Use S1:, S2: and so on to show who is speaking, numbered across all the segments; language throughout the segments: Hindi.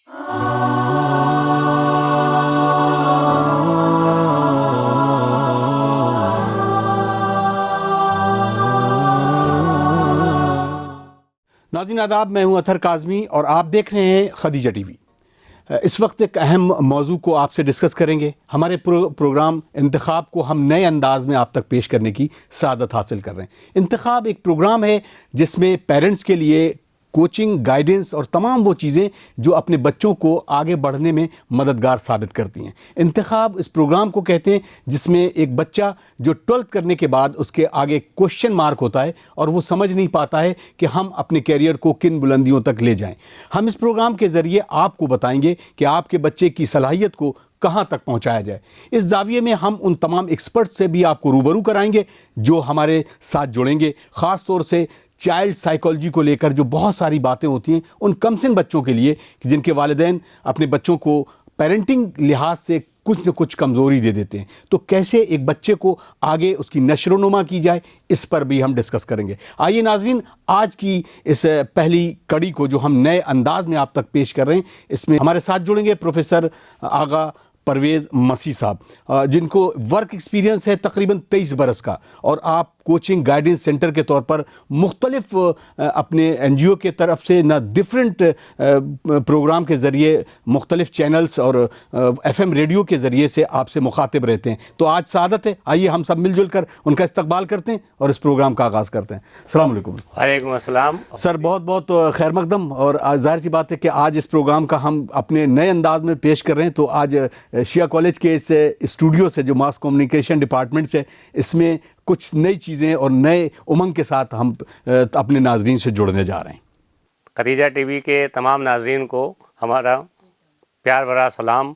S1: नाज़रीन आदाब, मैं हूं अतहर काज़मी और आप देख रहे हैं खदीजा टीवी। इस वक्त एक अहम मौजू को आपसे डिस्कस करेंगे। हमारे प्रोग्राम इंतखाब को हम नए अंदाज में आप तक पेश करने की सआदत हासिल कर रहे हैं। इंतखाब एक प्रोग्राम है जिसमें पेरेंट्स के लिए कोचिंग, गाइडेंस और तमाम वो चीज़ें जो अपने बच्चों को आगे बढ़ने में मददगार साबित करती हैं। इंतखाब इस प्रोग्राम को कहते हैं जिसमें एक बच्चा जो 12th करने के बाद उसके आगे क्वेश्चन मार्क होता है और वो समझ नहीं पाता है कि हम अपने कैरियर को किन बुलंदियों तक ले जाएं। हम इस प्रोग्राम के ज़रिए आपको बताएंगे कि आपके बच्चे की सलाहियत को कहाँ तक पहुँचाया जाए। इस जाविये में हम उन तमाम एक्सपर्ट से भी आपको रूबरू कराएंगे जो हमारे साथ जुड़ेंगे, ख़ास तौर से चाइल्ड साइकोलॉजी को लेकर जो बहुत सारी बातें होती हैं उन कमसिन बच्चों के लिए कि जिनके वालिदैन अपने बच्चों को पेरेंटिंग लिहाज से कुछ न कुछ कमज़ोरी दे देते हैं। तो कैसे एक बच्चे को आगे उसकी नशोनुमा की जाए, इस पर भी हम डिस्कस करेंगे। आइए नाज़रीन, आज की इस पहली कड़ी को जो हम नए अंदाज में आप तक पेश कर रहे हैं, इसमें हमारे साथ जुड़ेंगे प्रोफेसर आगा परवेज़ मसीह साहब, जिनको वर्क एक्सपीरियंस है तकरीबन 23 बरस का, और आप कोचिंग गाइडेंस सेंटर के तौर पर मुख्तलिफ अपने NGO के तरफ से ना डिफरेंट प्रोग्राम के ज़रिए मुख्तलिफ चैनल्स और FM रेडियो के ज़रिए से आपसे मुखातिब रहते हैं। तो आज सादत है, आइए हम सब मिलजुल कर उनका इस्तकबाल करते हैं और इस प्रोग्राम का आगाज़ करते हैं। अस्सलाम वालेकुम।
S2: वालेकुम अस्सलाम
S1: सर, बहुत बहुत खैर मकदम। और जाहिर सी बात है कि आज इस प्रोग्राम का हम अपने नए अंदाज में पेश कर रहे हैं। तो आज शिया कॉलेज के इस स्टूडियो से जो मास कम्युनिकेशन डिपार्टमेंट से, इसमें कुछ नई चीज़ें और नए उमंग के साथ हम अपने नाजरीन से जुड़ने जा रहे हैं।
S2: खदीजा टीवी के तमाम नाजरीन को हमारा प्यार भरा सलाम,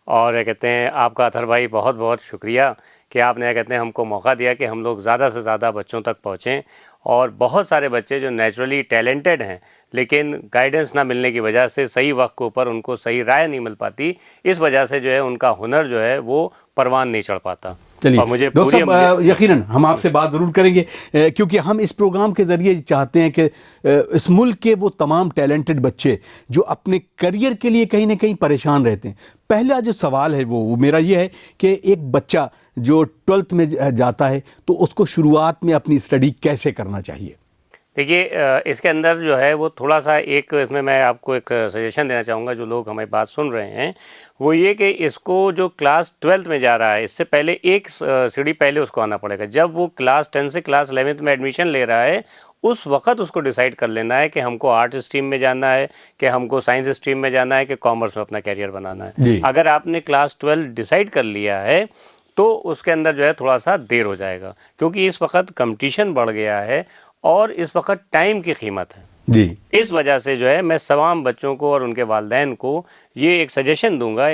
S2: और कहते हैं आपका अतहर भाई बहुत बहुत शुक्रिया कि आपने कहते हैं हमको मौका दिया कि हम लोग ज़्यादा से ज़्यादा बच्चों तक पहुँचें। और बहुत सारे बच्चे जो नेचुरली टैलेंटेड हैं लेकिन गाइडेंस ना मिलने की वजह से सही वक्त के ऊपर उनको सही राय नहीं मिल पाती, इस वजह से जो है उनका हुनर जो है वो परवान नहीं चढ़ पाता।
S1: चलिए
S2: मुझे
S1: डॉक्टर साहब, यकीनन हम आपसे बात ज़रूर करेंगे क्योंकि हम इस प्रोग्राम के ज़रिए चाहते हैं कि इस मुल्क के वो तमाम टैलेंटेड बच्चे जो अपने करियर के लिए कहीं ना कहीं परेशान रहते हैं। पहला जो सवाल है वो मेरा ये है कि एक बच्चा जो 12th में जाता है तो उसको शुरुआत में अपनी स्टडी कैसे करना चाहिए?
S2: देखिए, इसके अंदर जो है वो थोड़ा सा एक, इसमें मैं आपको एक सजेशन देना चाहूँगा जो लोग हमारी बात सुन रहे हैं, वो ये कि इसको जो क्लास 12th में जा रहा है इससे पहले एक सीढ़ी पहले उसको आना पड़ेगा। जब वो क्लास 10 से क्लास 11th में एडमिशन ले रहा है उस वक्त उसको डिसाइड कर लेना है कि हमको आर्ट स्ट्रीम में जाना है, कि हमको साइंस स्ट्रीम में जाना है, कि कॉमर्स में अपना कैरियर बनाना है। अगर आपने क्लास 12 डिसाइड कर लिया है तो उसके अंदर जो है थोड़ा सा देर हो जाएगा, क्योंकि इस वक्त कंपटीशन बढ़ गया है और इस वक्त टाइम की कीमत है
S1: जी।
S2: इस वजह से जो है मैं तमाम बच्चों को और उनके वालिदैन को ये एक सजेशन दूंगा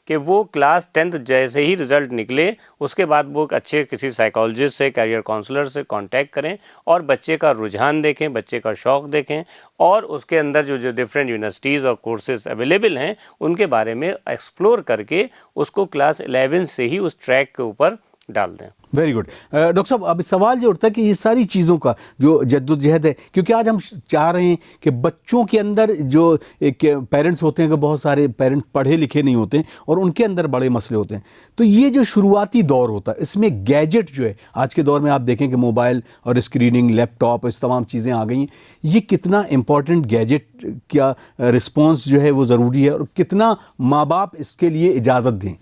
S2: कि वो क्लास 10th जैसे ही रिज़ल्ट निकले उसके बाद वो अच्छे किसी साइकोलॉजिस्ट से, कैरियर काउंसलर से कांटेक्ट करें और बच्चे का रुझान देखें, बच्चे का शौक़ देखें, और उसके अंदर जो डिफरेंट यूनिवर्सिटीज़ और कोर्सेज अवेलेबल हैं उनके बारे में एक्सप्लोर करके उसको क्लास 11 से ही उस ट्रैक के ऊपर डाल दें।
S1: Very good. डॉक्टर साहब, अब सवाल जो उठता है कि ये सारी चीज़ों का जो जद्दोजहद है, क्योंकि आज हम चाह रहे हैं कि बच्चों के अंदर जो एक पेरेंट्स होते हैं कि बहुत सारे पेरेंट्स पढ़े लिखे नहीं होते हैं और उनके अंदर बड़े मसले होते हैं, तो ये जो शुरुआती दौर होता है इसमें गैजेट जो है आज के दौर में आप देखें कि मोबाइल और स्क्रीनिंग, लैपटॉप, इस तमाम चीज़ें आ गई हैं, ये कितना इम्पॉर्टेंट गैजेट क्या रिस्पॉन्स जो है वो ज़रूरी है और कितना माँ बाप इसके लिए इजाज़त दें?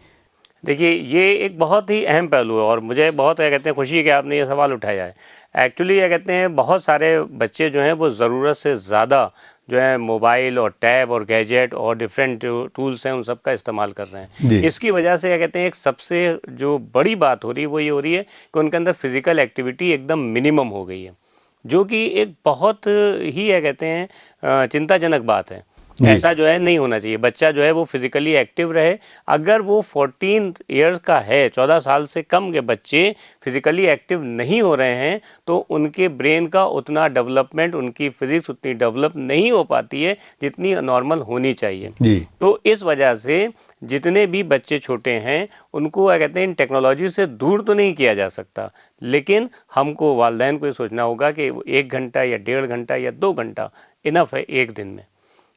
S2: देखिए, ये एक बहुत ही अहम पहलू है और मुझे बहुत कहते हैं खुशी है कि आपने ये सवाल उठाया है। एक्चुअली ये कहते हैं बहुत सारे बच्चे जो हैं वो ज़रूरत से ज़्यादा जो है मोबाइल और टैब और गैजेट और डिफरेंट टूल्स हैं उन सब का इस्तेमाल कर रहे हैं। इसकी वजह से क्या कहते हैं एक सबसे जो बड़ी बात हो रही है वो ये हो रही है कि उनके अंदर फ़िज़िकल एक्टिविटी एकदम मिनिमम हो गई है, जो कि एक बहुत ही कहते हैं चिंताजनक बात है। ऐसा जो है नहीं होना चाहिए। बच्चा जो है वो फिज़िकली एक्टिव रहे। अगर वो 14 इयर्स का है, 14 साल से कम के बच्चे फिज़िकली एक्टिव नहीं हो रहे हैं तो उनके ब्रेन का उतना डेवलपमेंट, उनकी फिज़िक्स उतनी डेवलप नहीं हो पाती है जितनी नॉर्मल होनी चाहिए। तो इस वजह से जितने भी बच्चे छोटे हैं उनको क्या कहते हैं इन टेक्नोलॉजी से दूर तो नहीं किया जा सकता, लेकिन हमको वालिदैन को ये सोचना होगा कि 1 घंटा या 1.5 घंटा या 2 घंटा इनफ है एक दिन में।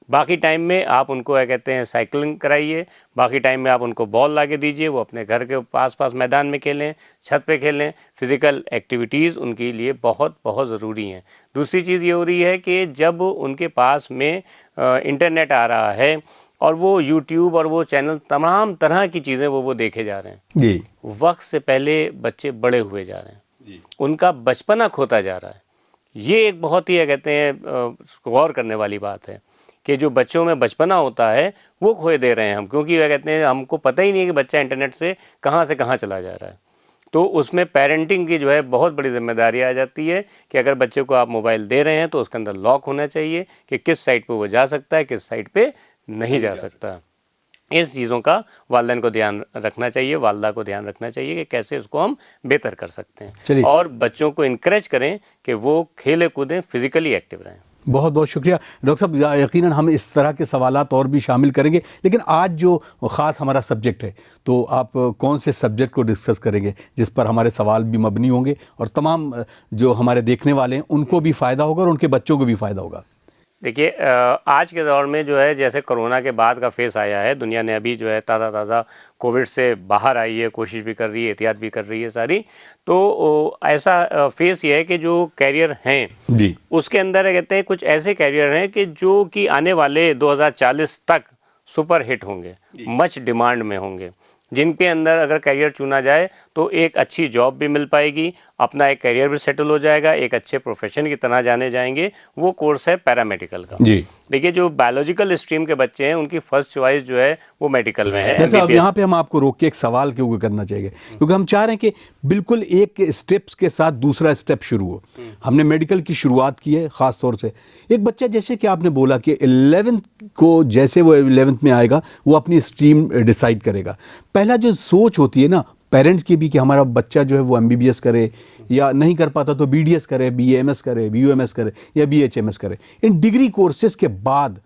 S2: बाकी टाइम में आप उनको क्या कहते हैं साइकिलिंग कराइए, बाकी टाइम में आप उनको बॉल ला के दीजिए, वो अपने घर के पास मैदान में खेलें, छत पे खेलें। फिज़िकल एक्टिविटीज़ उनके लिए बहुत बहुत ज़रूरी हैं। दूसरी चीज़ ये हो रही है कि जब उनके पास में इंटरनेट आ रहा है और वो यूट्यूब और वो चैनल तमाम तरह की चीज़ें वो देखे जा रहे हैं
S1: जी,
S2: वक्त से पहले बच्चे बड़े हुए जा रहे हैं
S1: जी,
S2: उनका बचपना खोता जा रहा है। ये एक बहुत ही क्या कहते हैं गौर करने वाली बात है कि जो बच्चों में बचपना होता है वो खोए दे रहे हैं हम, क्योंकि क्या कहते हैं हमको पता ही नहीं है कि बच्चा इंटरनेट से कहाँ चला जा रहा है। तो उसमें पेरेंटिंग की जो है बहुत बड़ी जिम्मेदारी आ जाती है कि अगर बच्चे को आप मोबाइल दे रहे हैं तो उसके अंदर लॉक होना चाहिए कि किस साइट पे वो जा सकता है, किस साइट पे नहीं जा सकता। इस चीज़ों का वालिदैन को ध्यान रखना चाहिए, वालदा को ध्यान रखना चाहिए कि कैसे उसको हम बेहतर कर सकते हैं और बच्चों को इनकरेज करें कि वो खेले कूदें, फिजिकली एक्टिव रहें।
S1: बहुत बहुत शुक्रिया डॉक्टर साहब। यकीनन हम इस तरह के सवालात और भी शामिल करेंगे, लेकिन आज जो ख़ास हमारा सब्जेक्ट है, तो आप कौन से सब्जेक्ट को डिस्कस करेंगे जिस पर हमारे सवाल भी मबनी होंगे और तमाम जो हमारे देखने वाले हैं उनको भी फ़ायदा होगा और उनके बच्चों को भी फ़ायदा होगा?
S2: देखिए, आज के दौर में जो है जैसे कोरोना के बाद का फेस आया है, दुनिया ने अभी जो है ताज़ा कोविड से बाहर आई है, कोशिश भी कर रही है, एहतियात भी कर रही है सारी। तो ऐसा फेस ये है कि जो कैरियर हैं
S1: जी,
S2: उसके अंदर कहते हैं कुछ ऐसे कैरियर हैं कि जो कि आने वाले 2040 तक सुपर हिट होंगे, मच डिमांड में होंगे, जिनके अंदर अगर करियर चुना जाए तो एक अच्छी जॉब भी मिल पाएगी, अपना एक करियर भी सेटल हो जाएगा, एक अच्छे प्रोफेशन की तरह जाने जाएंगे। वो कोर्स है पैरामेडिकल का।
S1: जी।
S2: देखिए, जो बायोलॉजिकल स्ट्रीम के बच्चे हैं उनकी फर्स्ट चॉइस जो है वो मेडिकल में है।
S1: जैसे अब यहाँ पे हम आपको रोक के एक सवाल के ऊपर करना चाहिए, क्योंकि हम चाह रहे हैं कि बिल्कुल एक स्टेप्स के साथ दूसरा स्टेप शुरू हो। हमने मेडिकल की शुरुआत की है ख़ास तौर से। एक बच्चा जैसे कि आपने बोला कि 11th को जैसे वो 11th में आएगा वो अपनी स्ट्रीम डिसाइड करेगा। पहला जो सोच होती है ना पेरेंट्स की भी कि हमारा बच्चा जो है वो MBBS करे, या नहीं कर पाता तो BDS करे, BAMS करे, BUMS करे या BHMS करे। इन डिग्री कोर्सेज के बाद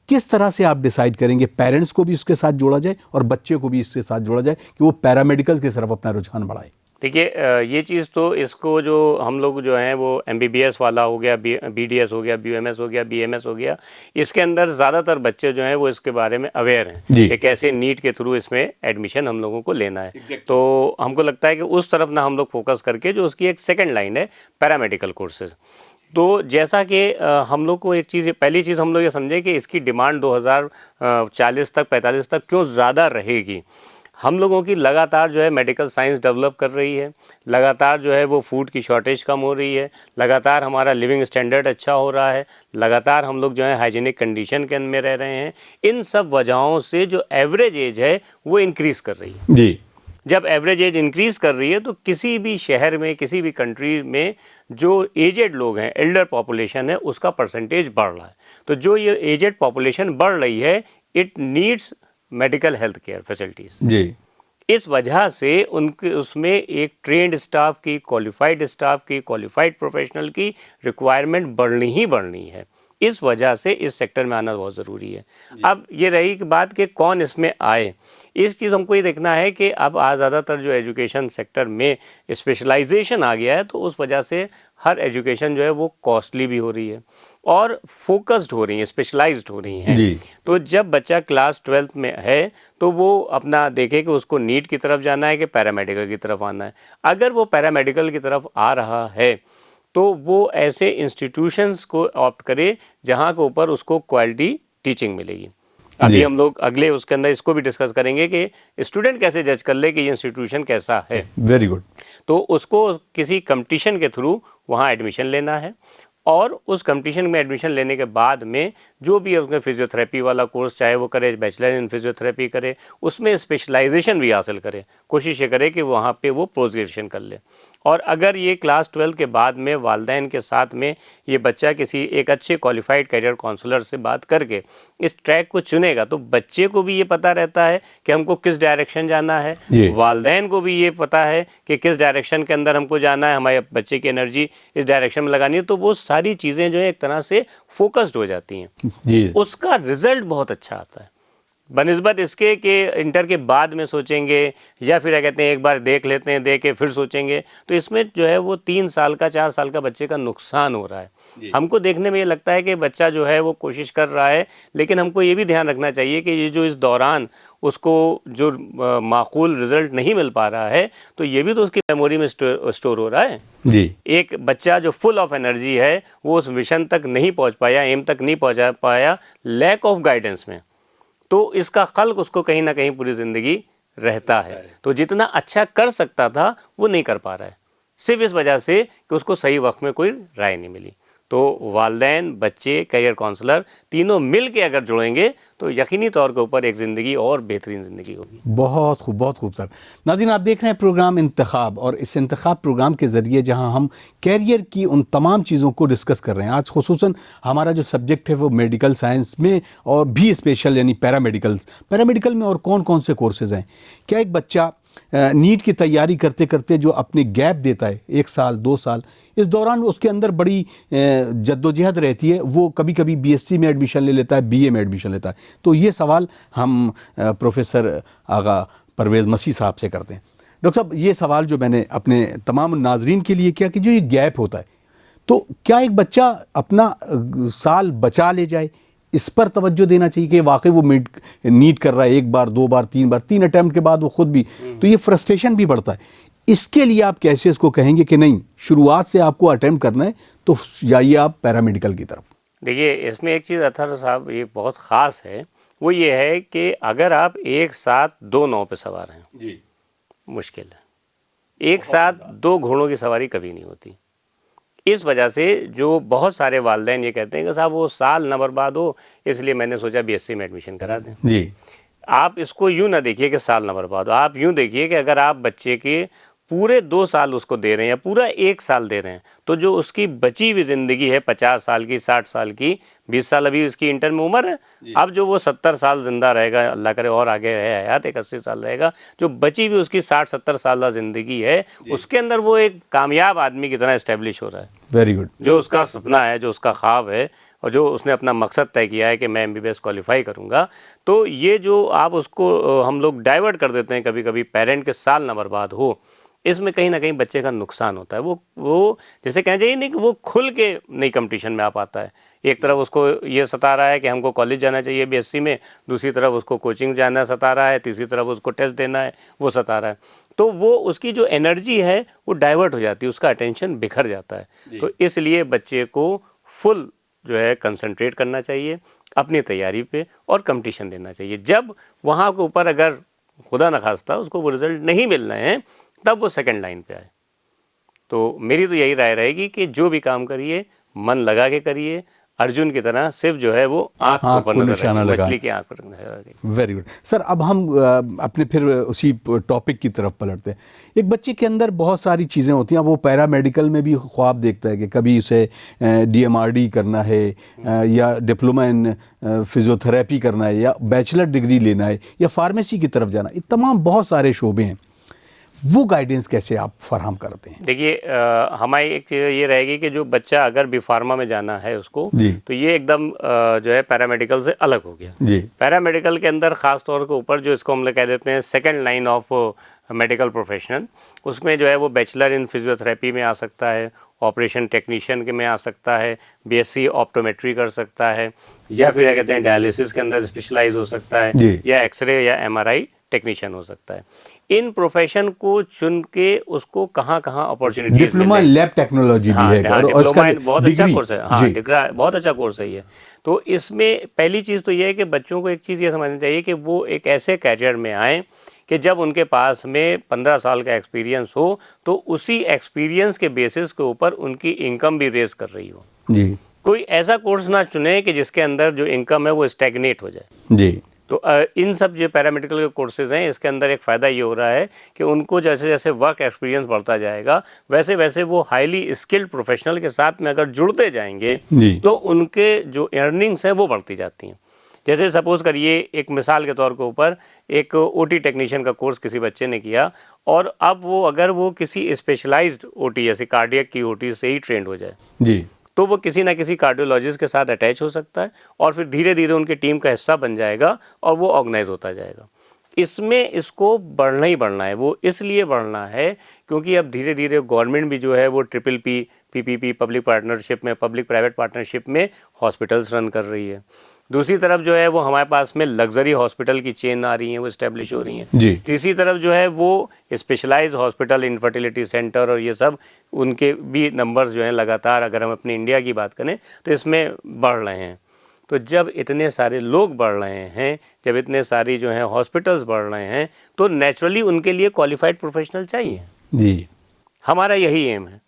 S1: किस तरह से आप डिसाइड करेंगे पेरेंट्स को भी उसके साथ जोड़ा जाए और बच्चे को भी इसके साथ जोड़ा जाए कि वो पैरामेडिकल की तरफ अपना रुझान बढ़ाए?
S2: देखिए, ये चीज़ तो इसको जो हम लोग जो हैं वो MBBS वाला हो गया, BDS हो गया, BUMS हो गया, BMS हो गया, इसके अंदर ज़्यादातर बच्चे जो हैं वो इसके बारे में अवेयर हैं कि कैसे नीट के थ्रू इसमें एडमिशन हम लोगों को लेना है। तो हमको लगता है कि उस तरफ ना हम लोग फोकस करके जो उसकी एक सेकेंड लाइन है पैरामेडिकल कोर्सेज। तो जैसा कि हम लोग को एक चीज़, पहली चीज़ हम लोग ये समझें कि इसकी डिमांड 2040 तक 45 तक क्यों ज़्यादा रहेगी। हम लोगों की लगातार जो है मेडिकल साइंस डेवलप कर रही है, लगातार जो है वो फूड की शॉर्टेज कम हो रही है, लगातार हमारा लिविंग स्टैंडर्ड अच्छा हो रहा है, लगातार हम लोग जो है हाइजीनिक कंडीशन के में रह रहे हैं। इन सब वजहों से जो एवरेज एज है वो इंक्रीज़ कर रही है।
S1: जी।
S2: जब एवरेज एज इंक्रीज़ कर रही है तो किसी भी शहर में, किसी भी कंट्री में जो एजेड लोग हैं, एल्डर पॉपुलेशन है, उसका परसेंटेज बढ़ रहा है। तो जो ये एजेड पॉपुलेशन बढ़ रही है, it needs medical health care facilities.
S1: जी।
S2: इस वजह से उनके उसमें एक ट्रेंड स्टाफ की, क्वालिफाइड प्रोफेशनल की रिक्वायरमेंट बढ़नी ही बढ़नी है। इस वजह से इस सेक्टर में आना बहुत ज़रूरी है। अब ये रही कि बात कि कौन इसमें आए, इस चीज़ हमको ये देखना है कि अब आज ज़्यादातर जो एजुकेशन सेक्टर में स्पेशलाइजेशन आ गया है, तो उस वजह से हर एजुकेशन जो है वो कॉस्टली भी हो रही है और फोकस्ड हो रही है, स्पेशलाइज्ड हो रही हैं।
S1: जी।
S2: तो जब बच्चा क्लास 12th में है तो वो अपना देखे कि उसको नीट की तरफ जाना है कि पैरामेडिकल की तरफ आना है। अगर वो पैरामेडिकल की तरफ आ रहा है तो वो ऐसे इंस्टीट्यूशंस को ऑप्ट करे जहाँ के ऊपर उसको क्वालिटी टीचिंग मिलेगी। अभी हम लोग अगले उसके अंदर इसको भी डिस्कस करेंगे कि स्टूडेंट कैसे जज कर ले कि ये इंस्टीट्यूशन कैसा है।
S1: Very good.
S2: तो उसको किसी कंपटीशन के थ्रू वहाँ एडमिशन लेना है और उस कंपटीशन में एडमिशन लेने के बाद में जो भी उसने फिजियोथेरेपी वाला कोर्स चाहे वो करे, बैचलर इन फिजियोथेरेपी करे, उसमें स्पेशलाइजेशन भी हासिल करे, कोशिश ये करे कि वहाँ पे वो पोस्ट ग्रेजुएशन कर ले। और अगर ये क्लास 12 के बाद में वालिदैन के साथ में ये बच्चा किसी एक अच्छे क्वालिफाइड करियर काउंसलर से बात करके इस ट्रैक को चुनेगा तो बच्चे को भी ये पता रहता है कि हमको किस डायरेक्शन जाना है, वालिदैन को भी ये पता है कि किस डायरेक्शन के अंदर हमको जाना है, हमारे बच्चे की एनर्जी इस डायरेक्शन में लगानी है। तो वो सारी चीज़ें जो है एक तरह से फोकस्ड हो जाती हैं,
S1: जी।
S2: उसका रिजल्ट बहुत अच्छा आता है। बनिस्बत इसके कि इंटर के बाद में सोचेंगे या फिर क्या कहते हैं एक बार देख लेते हैं, देख के फिर सोचेंगे, तो इसमें जो है वो 3 साल का 4 साल का बच्चे का नुकसान हो रहा है। हमको देखने में ये लगता है कि बच्चा जो है वो कोशिश कर रहा है, लेकिन हमको ये भी ध्यान रखना चाहिए कि ये जो इस दौरान उसको जो माकूल रिजल्ट नहीं मिल पा रहा है, तो ये भी तो उसकी मेमोरी में स्टोर हो रहा है
S1: जी।
S2: एक बच्चा जो फुल ऑफ एनर्जी है वो उस मिशन तक नहीं पहुंच पाया, एम तक नहीं पहुंचा पाया, लैक ऑफ गाइडेंस में, तो इसका खल्क उसको कहीं ना कहीं पूरी ज़िंदगी रहता है। तो जितना अच्छा कर सकता था वो नहीं कर पा रहा है, सिर्फ इस वजह से कि उसको सही वक्त में कोई राय नहीं मिली। तो वालिदैन, बच्चे, करियर काउंसलर तीनों मिल के अगर जुड़ेंगे तो यकीनी तौर के ऊपर एक ज़िंदगी और बेहतरीन ज़िंदगी होगी।
S1: बहुत खूब, बहुत खूब सर। नाज़रीन, आप देख रहे हैं प्रोग्राम इंतखाब, और इस इंतखाब प्रोग्राम के ज़रिए जहां हम कैरियर की उन तमाम चीज़ों को डिस्कस कर रहे हैं। आज खुसूसन हमारा जो सब्जेक्ट है वो मेडिकल साइंस में और भी स्पेशल यानी पैरामेडिकल में और कौन कौन से कोर्सेज़ हैं। क्या एक बच्चा नीट की तैयारी करते करते जो अपने गैप देता है 1 साल 2 साल, इस दौरान उसके अंदर बड़ी जद्दोजहद रहती है, वो कभी कभी बीएससी में एडमिशन ले लेता है, बीए में एडमिशन लेता है। तो ये सवाल हम प्रोफेसर आगा परवेज़ मसीह साहब से करते हैं। डॉक्टर साहब, ये सवाल जो मैंने अपने तमाम नाजरीन के लिए किया कि जो ये गैप होता है, तो क्या एक बच्चा अपना साल बचा ले जाए, इस पर तवज्जो देना चाहिए कि वाकई वो नीट कर रहा है 1 बार 2 बार 3 बार, 3 अटैम्प्ट के बाद वो खुद भी, तो ये फ्रस्ट्रेशन भी बढ़ता है। इसके लिए आप कैसे इसको कहेंगे कि नहीं, शुरुआत से आपको अटैम्प्ट करना है तो जाइए आप पैरामेडिकल की तरफ?
S2: देखिए, इसमें एक चीज़ अथर साहब ये बहुत ख़ास है, वो ये है कि अगर आप एक साथ 2 नाव पे सवार हैं जी, मुश्किल है। एक साथ 2 घोड़ों की सवारी कभी नहीं होती। इस वजह से जो बहुत सारे वालिदैन ये कहते हैं कि साहब वो साल ना बर्बाद हो, इसलिए मैंने सोचा बीएससी में एडमिशन करा दें
S1: जी।
S2: आप इसको यूँ ना देखिए कि साल ना बर्बाद हो, आप यूँ देखिए कि अगर आप बच्चे के पूरे 2 साल उसको दे रहे हैं या पूरा 1 साल दे रहे हैं, तो जो उसकी बची हुई ज़िंदगी है 50 साल की, 60 साल की, 20 साल अभी उसकी इंटर में उम्र है, अब जो वो 70 साल ज़िंदा रहेगा, अल्लाह करे और आगे है हयात, एक 80 साल रहेगा, जो बची हुई उसकी 60-70 साल ज़िंदगी है, उसके अंदर वो एक कामयाब आदमी की तरह इस्टेब्लिश हो रहा है।
S1: Very good.
S2: जो उसका सपना है, जो उसका ख्वाब है और जो उसने अपना मकसद तय किया है कि मैं एमबीबीएस क्वालिफाई करूँगा, तो ये जो आप उसको हम लोग डाइवर्ट कर देते हैं कभी कभी, पेरेंट के साल ना बर्बाद हो, इसमें कहीं ना कहीं बच्चे का नुकसान होता है। वो जैसे कहना चाहिए नहीं कि वो खुल के नई कंपटीशन में आ पाता है। एक तरफ उसको ये सता रहा है कि हमको कॉलेज जाना चाहिए बीएससी में, दूसरी तरफ उसको कोचिंग जाना सता रहा है, तीसरी तरफ उसको टेस्ट देना है वो सता रहा है, तो वो उसकी जो एनर्जी है वो डाइवर्ट हो जाती है, उसका अटेंशन बिखर जाता है। तो इसलिए बच्चे को फुल जो है कंसंट्रेट करना चाहिए अपनी तैयारी पे और कंपटीशन देना चाहिए। जब वहाँ के ऊपर अगर खुदा न खास्ता उसको वो रिज़ल्ट नहीं मिल रहे हैं, तब वो सेकंड लाइन पे आए। तो मेरी तो यही राय रहेगी कि जो भी काम करिए मन लगा के करिए, अर्जुन की तरह सिर्फ जो है वो आँख पर निशाना लगा, मछली की आँख पर नजर।
S1: Very good sir. अब हम अपने फिर उसी टॉपिक की तरफ पलटते हैं। एक बच्चे के अंदर बहुत सारी चीज़ें होती हैं, वो पैरामेडिकल में भी ख्वाब देखता है कि कभी उसे डीएमआरडी करना है या डिप्लोमा इन फिजियोथेरेपी करना है या बैचलर डिग्री लेना है या फार्मेसी की तरफ जाना, ये तमाम बहुत सारे शोबे हैं। वो गाइडेंस कैसे आप फराहम करते हैं? देखिए,
S2: हमारी एक चीज़ ये रहेगी कि जो बच्चा अगर बी फार्मा में जाना है उसको, तो ये एकदम जो है पैरामेडिकल से अलग हो गया जी। पैरामेडिकल के अंदर ख़ास तौर के ऊपर जो इसको हम लोग कह देते हैं second line of medical professional, उसमें जो है वो बैचलर इन फिजियोथेरेपी में आ सकता है, ऑपरेशन टेक्नीशियन के में आ सकता है, बीएससी ऑप्टोमेट्री कर सकता है, या फिर क्या कहते हैं डायलिसिस के अंदर स्पेशलाइज हो सकता है, या एक्सरे या एमआरआई टेक्नीशियन हो सकता है। इन प्रोफेशन को चुन के उसको कहाँ अपॉर्चुनिटी,
S1: डिप्लोमा लैब टेक्नोलॉजी भी है
S2: और उसका बहुत अच्छा कोर्स है, हाँ बहुत अच्छा कोर्स है ये। तो इसमें पहली चीज़ तो ये है कि बच्चों को एक चीज़ ये समझनी चाहिए कि वो एक ऐसे कैरियर में आए कि जब उनके पास में 15 साल का एक्सपीरियंस हो, तो उसी एक्सपीरियंस के बेसिस के ऊपर उनकी इनकम भी रेज कर रही हो जी। कोई ऐसा कोर्स ना चुने कि जिसके अंदर जो इनकम है वो स्टैग्नेट हो जाए जी। तो इन सब जो पैरामेडिकल के कोर्सेज़ हैं, इसके अंदर एक फ़ायदा ये हो रहा है कि उनको जैसे जैसे वर्क एक्सपीरियंस बढ़ता जाएगा, वैसे वैसे वो हाईली स्किल्ड प्रोफेशनल के साथ में अगर जुड़ते जाएंगे तो उनके जो अर्निंग्स हैं वो बढ़ती जाती हैं। जैसे सपोज़ करिए, एक मिसाल के तौर के ऊपर एक ओटी टेक्नीशियन का कोर्स किसी बच्चे ने किया, और अब वो अगर वो किसी स्पेशलाइज्ड ओटी जैसे कार्डियक की ओटी से ही ट्रेंड हो जाए जी, तो वो किसी ना किसी कार्डियोलॉजिस्ट के साथ अटैच हो सकता है और फिर धीरे धीरे उनकी टीम का हिस्सा बन जाएगा और वो ऑर्गेनाइज होता जाएगा। इसमें इसको बढ़ना ही बढ़ना है। वो इसलिए बढ़ना है क्योंकि अब धीरे धीरे गवर्नमेंट भी जो है वो PPP, PPP पब्लिक पार्टनरशिप में, पब्लिक प्राइवेट पार्टनरशिप में हॉस्पिटल्स रन कर रही है। दूसरी तरफ जो है वो हमारे पास में लग्जरी हॉस्पिटल की चेन आ रही हैं, वो इस्टेब्लिश हो रही हैं।
S1: जी।
S2: तीसरी तरफ जो है वो स्पेशलाइज्ड हॉस्पिटल, इनफर्टिलिटी सेंटर और ये सब, उनके भी नंबर्स जो हैं लगातार, अगर हम अपने इंडिया की बात करें तो इसमें बढ़ रहे हैं। तो जब इतने सारे लोग बढ़ रहे हैं, जब इतने सारी जो है हॉस्पिटल्स बढ़ रहे हैं, तो नेचुरली उनके लिए क्वालिफाइड प्रोफेशनल चाहिए।
S1: जी।
S2: हमारा यही एम है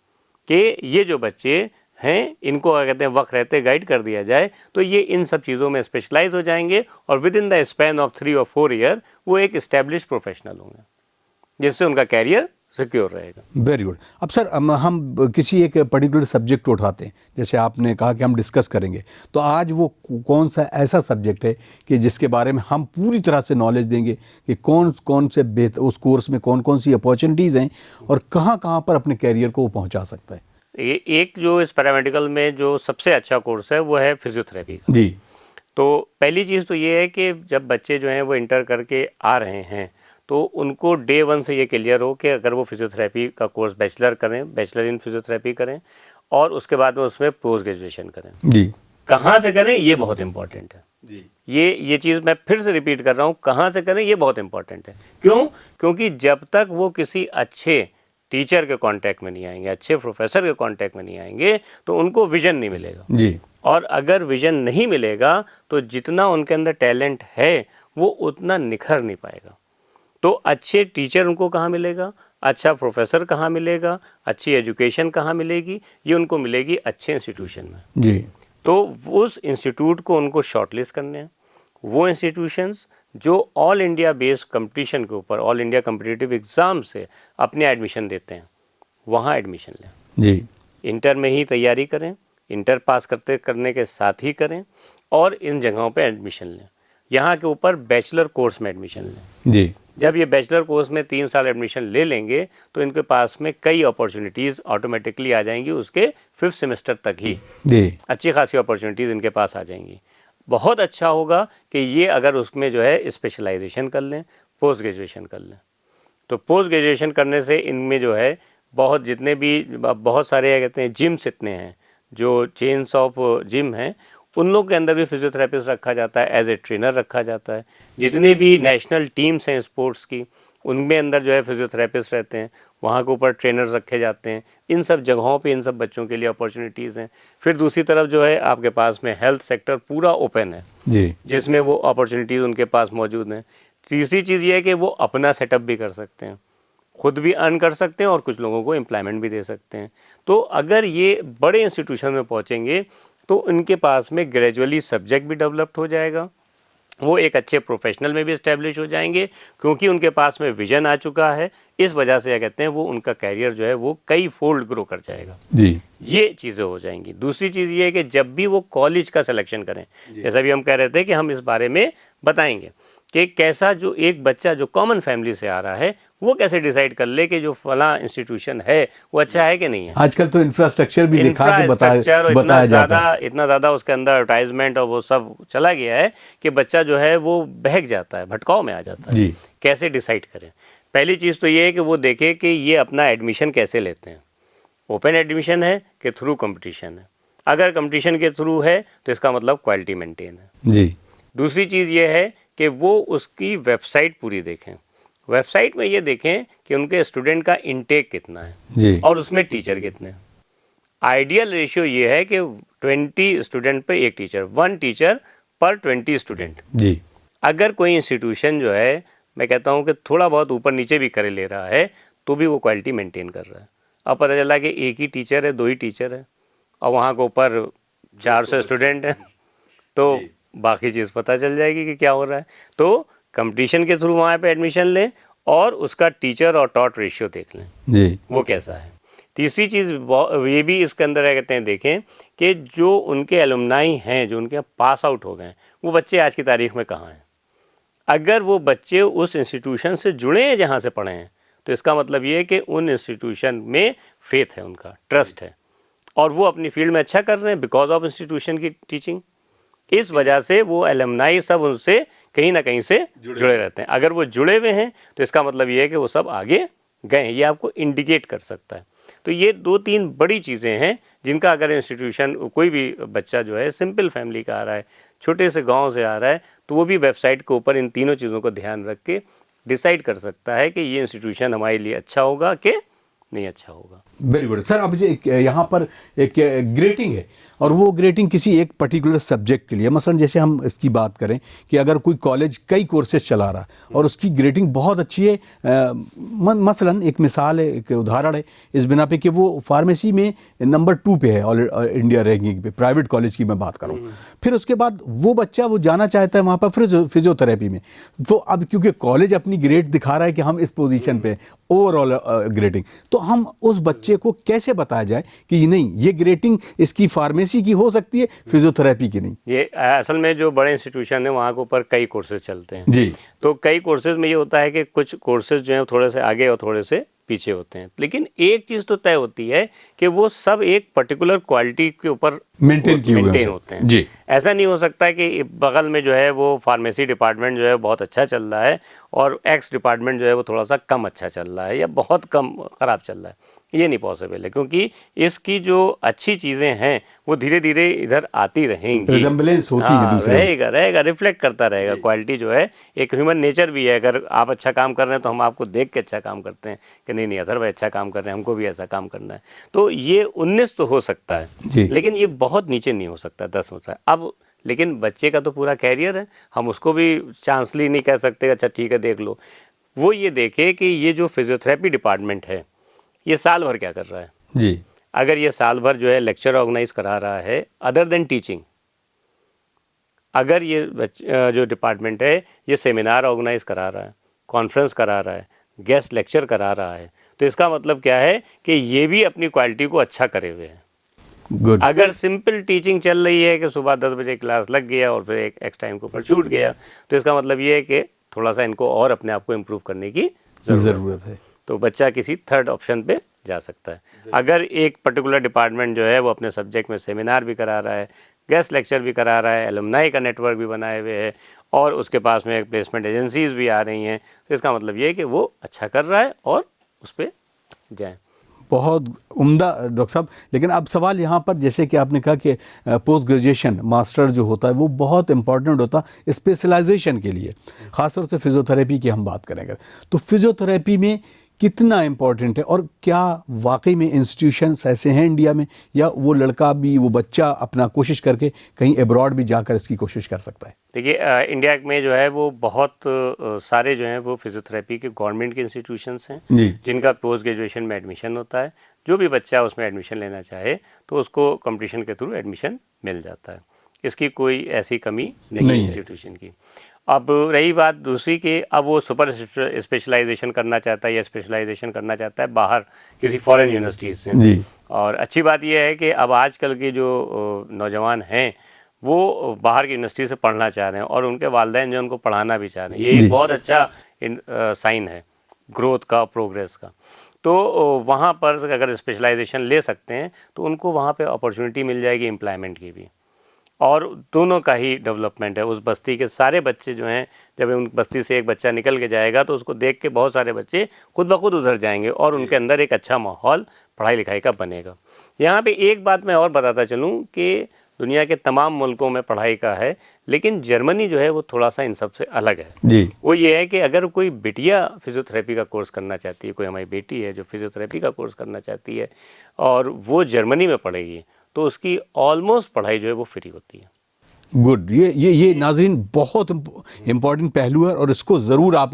S2: कि ये जो बच्चे हैं इनको क्या कहते हैं वक्त रहते गाइड कर दिया जाए तो ये इन सब चीज़ों में स्पेशलाइज हो जाएंगे और with in the span of 3 और 4 ईयर वो एक इस्टेब्लिश प्रोफेशनल होंगे, जिससे उनका कैरियर सिक्योर रहेगा।
S1: Very good. अब सर हम किसी एक पर्टिकुलर सब्जेक्ट उठाते हैं, जैसे आपने कहा कि हम डिस्कस करेंगे, तो आज वो कौन सा ऐसा सब्जेक्ट है कि जिसके बारे में हम पूरी तरह से नॉलेज देंगे कि कौन कौन से उस कोर्स में कौन कौन सी अपॉर्चुनिटीज़ हैं और कहाँ कहाँ पर अपने कैरियर को वो पहुँचा सकता है?
S2: एक जो इस पैरामेडिकल में जो सबसे अच्छा कोर्स है वो है फिजियोथेरेपी का।
S1: जी।
S2: तो पहली चीज़ तो ये है कि जब बच्चे जो हैं वो इंटर करके आ रहे हैं तो उनको डे 1 से ये क्लियर हो कि अगर वो फिजियोथेरेपी का कोर्स बैचलर करें, बैचलर इन फिजियोथेरेपी करें और उसके बाद में उसमें पोस्ट ग्रेजुएशन करें।
S1: जी।
S2: कहाँ से करें ये बहुत इंपॉर्टेंट है।
S1: जी।
S2: ये चीज़ मैं फिर से रिपीट कर रहा हूँ, कहाँ से करें ये बहुत इंपॉर्टेंट है। क्यों? क्योंकि जब तक वो किसी अच्छे टीचर के कांटेक्ट में नहीं आएंगे, अच्छे प्रोफेसर के कांटेक्ट में नहीं आएंगे, तो उनको विजन नहीं मिलेगा।
S1: जी।
S2: और अगर विजन नहीं मिलेगा तो जितना उनके अंदर टैलेंट है वो उतना निखर नहीं पाएगा। तो अच्छे टीचर उनको कहाँ मिलेगा, अच्छा प्रोफेसर कहाँ मिलेगा, अच्छी एजुकेशन कहाँ मिलेगी, ये उनको मिलेगी अच्छे इंस्टीट्यूशन में।
S1: जी।
S2: तो उस इंस्टीट्यूट को उनको शॉर्टलिस्ट करने हैं। वो इंस्टीट्यूशंस जो ऑल इंडिया बेस्ड कंपटीशन के ऊपर, ऑल इंडिया कम्पिटिटिव एग्ज़ाम से अपने एडमिशन देते हैं, वहाँ एडमिशन लें।
S1: जी।
S2: इंटर में ही तैयारी करें, इंटर पास करने के साथ ही करें और इन जगहों पे एडमिशन लें। यहाँ के ऊपर बैचलर कोर्स में एडमिशन लें।
S1: जी।
S2: जब ये बैचलर कोर्स में 3 साल एडमिशन ले लेंगे तो इनके पास में कई अपॉर्चुनिटीज़ ऑटोमेटिकली आ जाएंगी, उसके 5th सेमेस्टर तक ही
S1: जी।
S2: अच्छी खासी अपॉर्चुनिटीज़ इनके पास आ जाएंगी। बहुत अच्छा होगा कि ये अगर उसमें जो है स्पेशलाइजेशन कर लें, पोस्ट ग्रेजुएशन कर लें। तो पोस्ट ग्रेजुएशन करने से इनमें जो है बहुत जितने भी बहुत सारे कहते हैं जिम्स इतने हैं, जो चेन्स ऑफ जिम हैं, उन लोग के अंदर भी फिजियोथेरेपिस्ट रखा जाता है, एज ए ट्रेनर रखा जाता है। जितने भी नेशनल टीम्स हैं स्पोर्ट्स की, उनमें अंदर जो है फिजियोथेरेपिस्ट रहते हैं, वहाँ के ऊपर ट्रेनर्स रखे जाते हैं। इन सब जगहों पे इन सब बच्चों के लिए अपॉर्चुनिटीज़ हैं। फिर दूसरी तरफ जो है आपके पास में हेल्थ सेक्टर पूरा ओपन है
S1: जी।
S2: जिसमें वो अपॉर्चुनिटीज़ उनके पास मौजूद हैं। तीसरी चीज़ ये है कि वो अपना सेटअप भी कर सकते हैं, खुद भी अर्न कर सकते हैं और कुछ लोगों को एम्प्लॉयमेंट भी दे सकते हैं। तो अगर ये बड़े इंस्टीट्यूशन में पहुँचेंगे तो उनके पास में ग्रेजुअली सब्जेक्ट भी डेवलप्ड हो जाएगा, वो एक अच्छे प्रोफेशनल में भी इस्टेब्लिश हो जाएंगे क्योंकि उनके पास में विजन आ चुका है। इस वजह से क्या कहते हैं वो उनका कैरियर जो है वो कई फोल्ड ग्रो कर जाएगा।
S1: जी।
S2: ये चीज़ें हो जाएंगी। दूसरी चीज़ ये है कि जब भी वो कॉलेज का सिलेक्शन करें, जैसा भी हम कह रहे थे कि हम इस बारे में बताएंगे कि कैसा जो एक बच्चा जो कॉमन फैमिली से आ रहा है वो कैसे डिसाइड कर ले कि जो फला इंस्टीट्यूशन है वो अच्छा है कि नहीं है।
S1: आजकल तो इंफ्रास्ट्रक्चर भी दिखा के
S2: इंफ्रास्ट्रक्चर
S1: बताया जाता है।
S2: इतना ज़्यादा उसके अंदर एडवर्टाइजमेंट और वो सब चला गया है कि बच्चा जो है वो बहक जाता है, भटकाव में आ जाता है।
S1: जी।
S2: कैसे डिसाइड करें? पहली चीज़ तो ये है कि वो देखे कि ये अपना एडमिशन कैसे लेते हैं, ओपन एडमिशन है कि थ्रू कंपटीशन है। अगर कंपटीशन के थ्रू है तो इसका मतलब क्वालिटी मेंटेन है।
S1: जी।
S2: दूसरी चीज़ ये है कि वो उसकी वेबसाइट पूरी देखें। वेबसाइट में ये देखें कि उनके स्टूडेंट का इनटेक कितना है
S1: जी।
S2: और उसमें टीचर कितने हैं। आइडियल रेशियो ये है कि 20 स्टूडेंट पे एक टीचर, 1 टीचर पर 20 स्टूडेंट।
S1: जी।
S2: अगर कोई इंस्टीट्यूशन जो है मैं कहता हूँ कि थोड़ा बहुत ऊपर नीचे भी कर ले रहा है तो भी वो क्वालिटी मेंटेन कर रहा है। अब पता चला कि एक ही टीचर है, 2 ही टीचर है और वहाँ के ऊपर 400 स्टूडेंट हैं तो बाकी चीज़ पता चल जाएगी कि क्या हो रहा है। तो कंपटीशन के थ्रू वहाँ पे एडमिशन लें और उसका टीचर और टॉट रेशियो देख लें
S1: जी।
S2: वो कैसा है। तीसरी चीज़ ये भी इसके अंदर क्या कहते हैं देखें कि जो उनके एलुमनाई हैं, जो उनके पास आउट हो गए हैं, वो बच्चे आज की तारीख में कहाँ हैं। अगर वो बच्चे उस इंस्टीट्यूशन से जुड़े हैं जहाँ से पढ़े हैं तो इसका मतलब ये है कि उन इंस्टीट्यूशन में फेथ है, उनका ट्रस्ट है। और वो अपनी फील्ड में अच्छा कर रहे हैं बिकॉज ऑफ इंस्टीट्यूशन की टीचिंग। इस वजह से वो एलुमनाई सब उनसे कहीं ना कहीं से जुड़े रहते हैं। अगर वो जुड़े हुए हैं तो इसका मतलब ये है कि वो सब आगे गए हैं, ये आपको इंडिकेट कर सकता है। तो ये 2-3 बड़ी चीज़ें हैं जिनका अगर इंस्टीट्यूशन, कोई भी बच्चा जो है सिंपल फैमिली का आ रहा है, छोटे से गांव से आ रहा है, तो वो भी वेबसाइट के ऊपर इन तीनों चीज़ों को ध्यान रख के डिसाइड कर सकता है कि ये इंस्टीट्यूशन हमारे लिए अच्छा होगा कि नहीं अच्छा होगा।
S1: Very good sir. अब यहाँ पर एक ग्रेटिंग है और वो ग्रेटिंग किसी एक पर्टिकुलर सब्जेक्ट के लिए, मसलन जैसे हम इसकी बात करें कि अगर कोई कॉलेज कई कोर्सेज चला रहा है और उसकी ग्रेटिंग बहुत अच्छी है, मसलन एक मिसाल है, एक उदाहरण है इस बिना पे कि वो फार्मेसी में नंबर 2 पे है ऑल इंडिया रैंकिंग पे, प्राइवेट कॉलेज की मैं बात करूँ, फिर उसके बाद वो बच्चा वो जाना चाहता है वहाँ पर फिजियोथेरेपी में। तो अब क्योंकि कॉलेज अपनी ग्रेड दिखा रहा है कि हम इस पोजीशन पे ओवरऑल ग्रेडिंग, तो हम उस बच्चे को कैसे बताया जाए कि नहीं ये ग्रेडिंग इसकी फार्मेसी की हो सकती है, फिजियोथेरेपी की नहीं।
S2: ये असल में जो बड़े इंस्टीट्यूशन है वहाँ के ऊपर कई कोर्सेज चलते हैं
S1: जी।
S2: तो कई कोर्सेज में ये होता है कि कुछ कोर्सेज जो हैं थोड़े से आगे और थोड़े से पीछे होते हैं, लेकिन एक चीज़ तो तय होती है कि वो सब एक पर्टिकुलर क्वालिटी के ऊपर मेंटेन होते हैं।
S1: जी।
S2: ऐसा नहीं हो सकता है कि बगल में जो है वो फार्मेसी डिपार्टमेंट जो है बहुत अच्छा चल रहा है और एक्स डिपार्टमेंट जो है वो थोड़ा सा कम अच्छा चल रहा है या बहुत कम ख़राब चल रहा है। ये नहीं पॉसिबल है, क्योंकि इसकी जो अच्छी चीज़ें हैं वो धीरे धीरे इधर आती रहेंगी,
S1: रिजेम्बलेंस होती है दूसरे,
S2: रहेगा रिफ्लेक्ट करता रहेगा। क्वालिटी जो है एक ह्यूमन नेचर भी है, अगर आप अच्छा काम कर रहे हैं तो हम आपको देख के अच्छा काम करते हैं कि नहीं अथर भाई अच्छा काम कर रहे हैं, हमको भी ऐसा काम करना है। तो ये 19 तो हो सकता है लेकिन ये बहुत नीचे नहीं हो सकता, 10 होता है। अब लेकिन बच्चे का तो पूरा कैरियर है, हम उसको भी चांसली नहीं कह सकते अच्छा ठीक है देख लो। वो ये देखे कि ये जो फिजियोथेरेपी डिपार्टमेंट है ये साल भर क्या कर रहा है
S1: जी।
S2: अगर ये साल भर जो है लेक्चर ऑर्गेनाइज करा रहा है अदर देन टीचिंग, अगर ये जो डिपार्टमेंट है ये सेमिनार ऑर्गेनाइज करा रहा है, कॉन्फ्रेंस करा रहा है, गेस्ट लेक्चर करा रहा है, तो इसका मतलब क्या है कि ये भी अपनी क्वालिटी को अच्छा करे हुए हैं।
S1: गुड।
S2: अगर सिंपल टीचिंग चल रही है कि सुबह 10 बजे क्लास लग गया और फिर एक एक्स टाइम के ऊपर छूट गया, तो इसका मतलब ये है कि थोड़ा सा इनको और अपने आप को इम्प्रूव करने की ज़रूरत है। तो बच्चा किसी थर्ड ऑप्शन पे जा सकता है। अगर एक पर्टिकुलर डिपार्टमेंट जो है वो अपने सब्जेक्ट में सेमिनार भी करा रहा है, गेस्ट लेक्चर भी करा रहा है, एलुमनाई का नेटवर्क भी बनाए हुए है और उसके पास में प्लेसमेंट एजेंसीज भी आ रही हैं, तो इसका मतलब ये है कि वो अच्छा कर रहा है और उस पर जाएँ।
S1: बहुत उम्दा डॉक्टर साहब। लेकिन अब सवाल यहाँ पर, जैसे कि आपने कहा कि पोस्ट ग्रेजुएशन मास्टर जो होता है वो बहुत इंपॉर्टेंट होता है स्पेशलाइजेशन के लिए, ख़ासतौर से फिजियोथेरेपी की हम बात करेंगे तो फिजियोथेरेपी में कितना इम्पोर्टेंट है और क्या वाकई में इंस्टीट्यूशंस ऐसे हैं इंडिया में, या वो लड़का भी वो बच्चा अपना कोशिश करके कहीं एब्रॉड भी जाकर इसकी कोशिश कर सकता है?
S2: देखिए इंडिया में जो है वो बहुत सारे जो हैं वो फिजियोथेरेपी के गवर्नमेंट के इंस्टीट्यूशंस हैं जिनका पोस्ट ग्रेजुएशन में एडमिशन होता है। जो भी बच्चा उसमें एडमिशन लेना चाहे तो उसको कंपटीशन के थ्रू एडमिशन मिल जाता है, इसकी कोई ऐसी कमी नहीं है इंस्टीट्यूशन की। अब रही बात दूसरी कि अब वो सुपर स्पेशलाइजेशन करना चाहता है या स्पेशलाइजेशन करना चाहता है बाहर किसी फॉरेन यूनिवर्सिटीज़ से, और अच्छी बात यह है कि अब आजकल के जो नौजवान हैं वो बाहर की यूनिवर्सिटी से पढ़ना चाह रहे हैं और उनके वालिदैन जो उनको पढ़ाना भी चाह रहे हैं। ये एक बहुत अच्छा साइन है ग्रोथ का, प्रोग्रेस का। तो वहाँ पर अगर स्पेशलाइजेशन ले सकते हैं तो उनको वहाँ पे अपॉर्चुनिटी मिल जाएगी एम्प्लॉयमेंट की भी, और दोनों का ही डेवलपमेंट है। उस बस्ती के सारे बच्चे जो हैं, जब उन बस्ती से एक बच्चा निकल के जाएगा तो उसको देख के बहुत सारे बच्चे खुद ब खुद उधर जाएंगे और उनके अंदर एक अच्छा माहौल पढ़ाई लिखाई का बनेगा। यहाँ पे एक बात मैं और बताता चलूँ कि दुनिया के तमाम मुल्कों में पढ़ाई का है, लेकिन जर्मनी जो है वो थोड़ा सा इन सब से अलग है जी। वो ये है कि अगर कोई बिटिया फिजियोथेरेपी का कोर्स करना चाहती है, कोई हमारी बेटी है जो फिजियोथेरेपी का कोर्स करना चाहती है और वो जर्मनी में पढ़ेगी, तो उसकी ऑलमोस्ट पढ़ाई जो है वो फ्री होती है।
S1: गुड। ये नाज़रीन बहुत इम्पॉर्टेंट पहलू है और इसको ज़रूर आप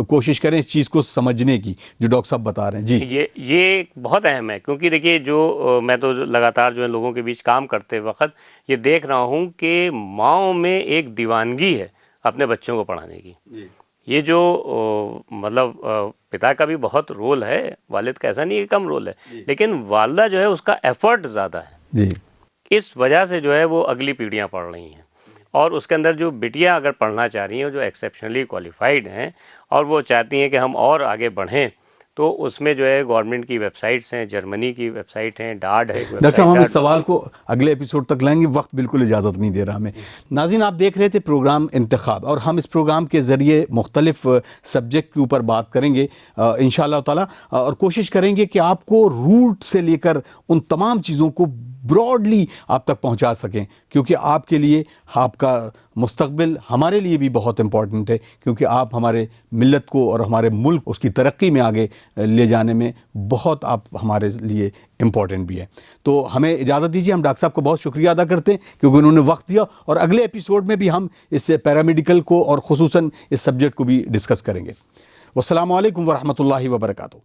S1: कोशिश करें इस चीज़ को समझने की जो डॉक्टर साहब बता रहे हैं जी।
S2: ये बहुत अहम है, क्योंकि देखिए जो मैं तो लगातार जो है लोगों के बीच काम करते वक्त ये देख रहा हूँ कि माँओं में एक दीवानगी है अपने बच्चों को पढ़ाने की। ये जो मतलब पिता का भी बहुत रोल है, वालिद का ऐसा नहीं है कम रोल है, लेकिन वालदा जो है उसका एफर्ट ज़्यादा है जी। इस वजह से जो है वो अगली पीढ़ियां पढ़ रही हैं, और उसके अंदर जो बिटियां अगर पढ़ना चाह रही हैं जो एक्सेप्शनली क्वालिफाइड हैं और वो चाहती हैं कि हम और आगे बढ़ें, तो उसमें जो है गवर्नमेंट की वेबसाइट्स हैं, जर्मनी की वेबसाइट हैं, डाड है
S1: डॉक्टर साहब, हम इस सवाल को अगले एपिसोड तक लाएंगे, वक्त बिल्कुल इजाज़त नहीं दे रहा हमें। नाज़रीन, आप देख रहे थे प्रोग्राम इंतखाब, और हम इस प्रोग्राम के ज़रिए मुख्तलिफ सब्जेक्ट के ऊपर बात करेंगे इंशाअल्लाह ताला, और कोशिश करेंगे कि आपको रूट से लेकर उन तमाम चीज़ों को ब्रॉडली आप तक पहुंचा सकें, क्योंकि आपके लिए आपका मुस्तकबिल हमारे लिए भी बहुत इम्पॉर्टेंट है, क्योंकि आप हमारे मिल्लत को और हमारे मुल्क उसकी तरक्की में आगे ले जाने में बहुत आप हमारे लिए इम्पॉर्टेंट भी है। तो हमें इजाज़त दीजिए, हम डॉक्टर साहब को बहुत शुक्रिया अदा करते हैं क्योंकि उन्होंने वक्त दिया, और अगले एपिसोड में भी हम इस पैरामेडिकल को और खुसूसन इस सब्जेक्ट को भी डिस्कस करेंगे। वस्सलामु अलैकुम वरहमतुल्लाहि वबरकातुहू।